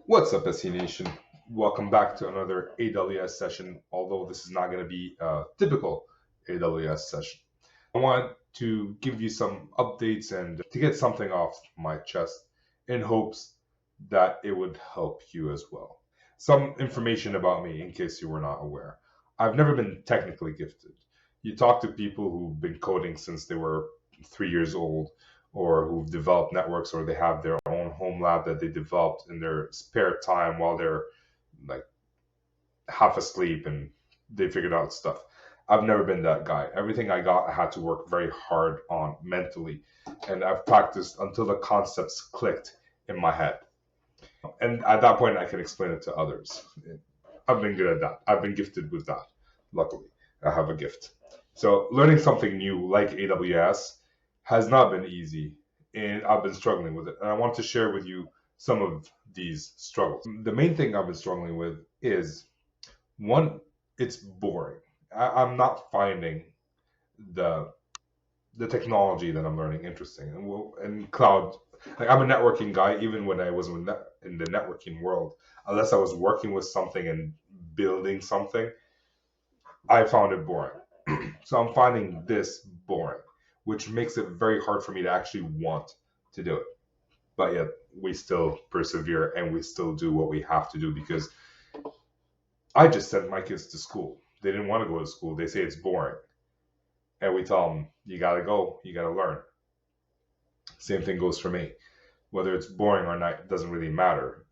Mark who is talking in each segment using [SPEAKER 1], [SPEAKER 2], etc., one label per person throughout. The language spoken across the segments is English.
[SPEAKER 1] What's up, SC Nation? Welcome back to another AWS session, although this is not going to be a typical AWS session. I want to give you some updates and to get something off my chest in hopes that it would help you as well. Some information about me in case you were not aware. I've never been technically gifted. You talk to people who've been coding since they were 3 years old, or who've developed networks, or they have their own home lab that they developed in their spare time while they're like half asleep and they figured out stuff. I've never been that guy. Everything I got, I had to work very hard on mentally, and I've practiced until the concepts clicked in my head. And at that point, I can explain it to others. I've been good at that. I've been gifted with that. Luckily, I have a gift. So learning something new like AWS has not been easy, and I've been struggling with it. And I want to share with you some of these struggles. The main thing I've been struggling with is, one, it's boring. I'm not finding the technology that I'm learning interesting. And cloud, like, I'm a networking guy, even when I was in the networking world. Unless I was working with something and building something, I found it boring. So I'm finding this boring, which makes it very hard for me to actually want to do it. But yet we still persevere and we still do what we have to do, because I just sent my kids to school. They didn't want to go to school. They say it's boring. And we tell them, you got to go, you got to learn. Same thing goes for me. Whether it's boring or not, it doesn't really matter.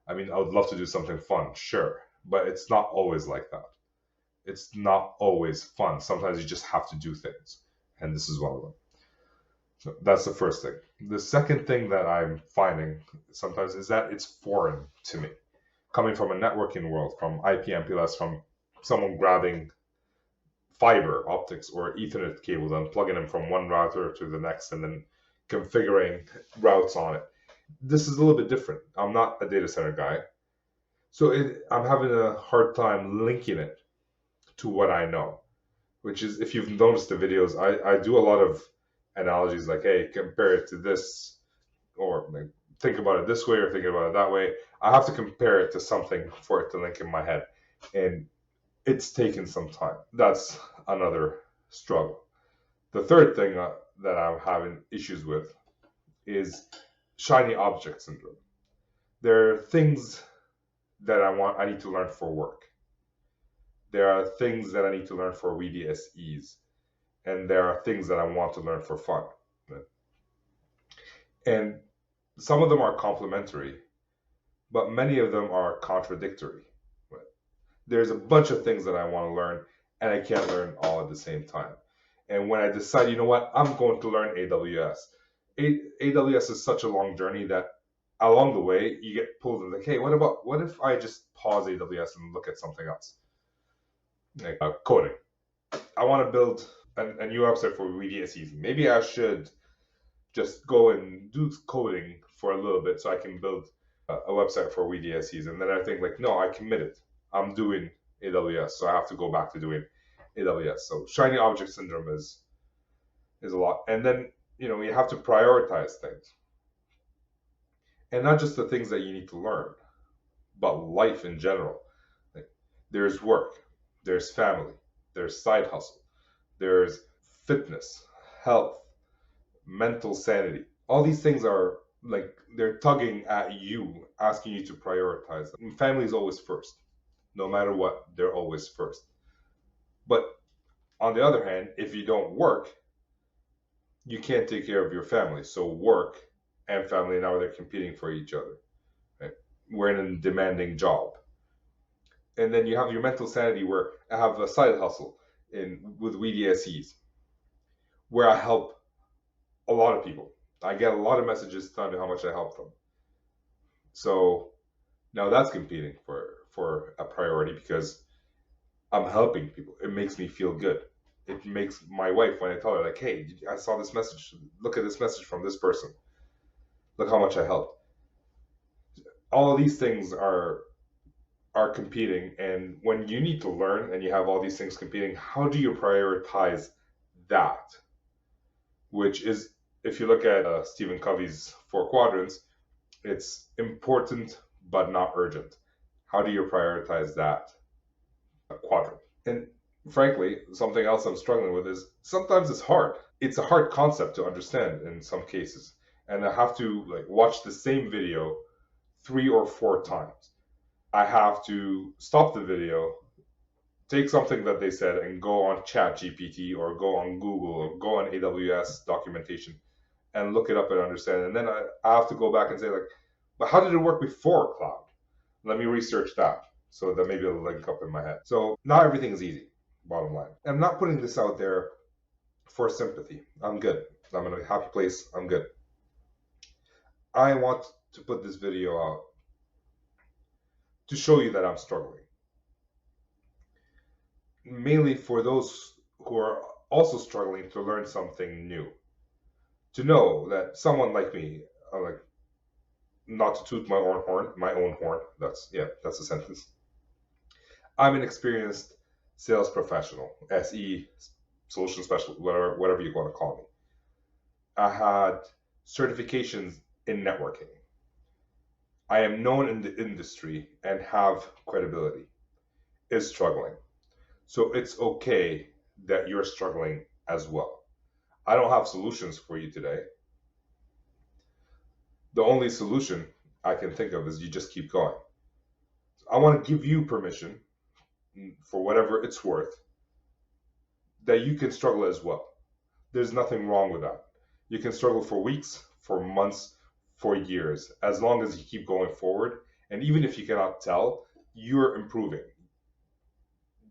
[SPEAKER 1] I mean, I would love to do something fun, sure, but it's not always like that. It's not always fun. Sometimes you just have to do things. And this is one of them. So that's the first thing. The second thing that I'm finding sometimes is that it's foreign to me. Coming from a networking world, from IP MPLS, from someone grabbing fiber optics or Ethernet cables and plugging them from one router to the next and then configuring routes on it. This is a little bit different. I'm not a data center guy. So I'm having a hard time linking it to what I know, which is, if you've noticed the videos, I do a lot of analogies like, hey, compare it to this, or like, think about it this way, or think about it that way. I have to compare it to something for it to link in my head. And it's taken some time. That's another struggle. The third thing that I'm having issues with is shiny object syndrome. There are things that I need to learn for work. There are things that I need to learn for VDSEs. And there are things that I want to learn for fun. And some of them are complementary, but many of them are contradictory. There's a bunch of things that I want to learn, and I can't learn all at the same time. And when I decide, you know what, I'm going to learn AWS. AWS is such a long journey that along the way, you get pulled in, like, hey, what if I just pause AWS and look at something else? Like coding. I want to build a new website for VDSEs. Maybe I should just go and do coding for a little bit so I can build a website for VDSEs. And then I think, like, no, I committed. I'm doing AWS, so I have to go back to doing AWS. So shiny object syndrome is a lot. And then, you have to prioritize things. And not just the things that you need to learn, but life in general. Like, there's work, there's family, there's side hustle, there's fitness, health, mental sanity. All these things are like, they're tugging at you, asking you to prioritize them. Family is always first. No matter what, they're always first. But on the other hand, if you don't work, you can't take care of your family. So work and family, now they're competing for each other. Right? We're in a demanding job. And then you have your mental sanity, where I have a side hustle with VDSEs, where I help a lot of people. I get a lot of messages telling me how much I help them. So now that's competing for a priority, because I'm helping people. It makes me feel good. It makes my wife, when I tell her, like, hey, I saw this message. Look at this message from this person. Look how much I helped. All of these things are competing. And when you need to learn and you have all these things competing, how do you prioritize that? Which is, if you look at Stephen Covey's 4 quadrants, it's important, but not urgent. How do you prioritize that quadrant? And frankly, something else I'm struggling with is sometimes it's hard. It's a hard concept to understand in some cases. And I have to watch the same video 3 or 4 times. I have to stop the video, take something that they said and go on ChatGPT or go on Google or go on AWS documentation and look it up and understand. And then I have to go back and say but how did it work before cloud? Let me research that so that maybe it'll link up in my head. So not everything is easy, bottom line. I'm not putting this out there for sympathy. I'm good. I'm in a happy place. I'm good. I want to put this video out to show you that I'm struggling. Mainly for those who are also struggling to learn something new. To know that someone like me, not to toot my own horn, that's a sentence. I'm an experienced sales professional, SE, solution specialist, whatever you want to call me. I had certifications in networking. I am known in the industry and have credibility. Is struggling. So it's okay that you're struggling as well. I don't have solutions for you today. The only solution I can think of is you just keep going. I want to give you permission, for whatever it's worth, that you can struggle as well. There's nothing wrong with that. You can struggle for weeks, for months, for years, as long as you keep going forward. And even if you cannot tell, you're improving.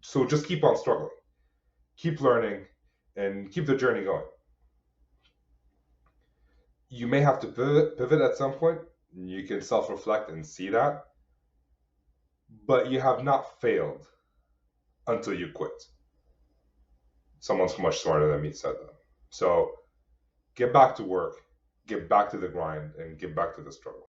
[SPEAKER 1] So just keep on struggling, keep learning, and keep the journey going. You may have to pivot at some point. You can self-reflect and see that. But you have not failed until you quit. Someone much smarter than me said that. So get back to work, get back to the grind, and get back to the struggle.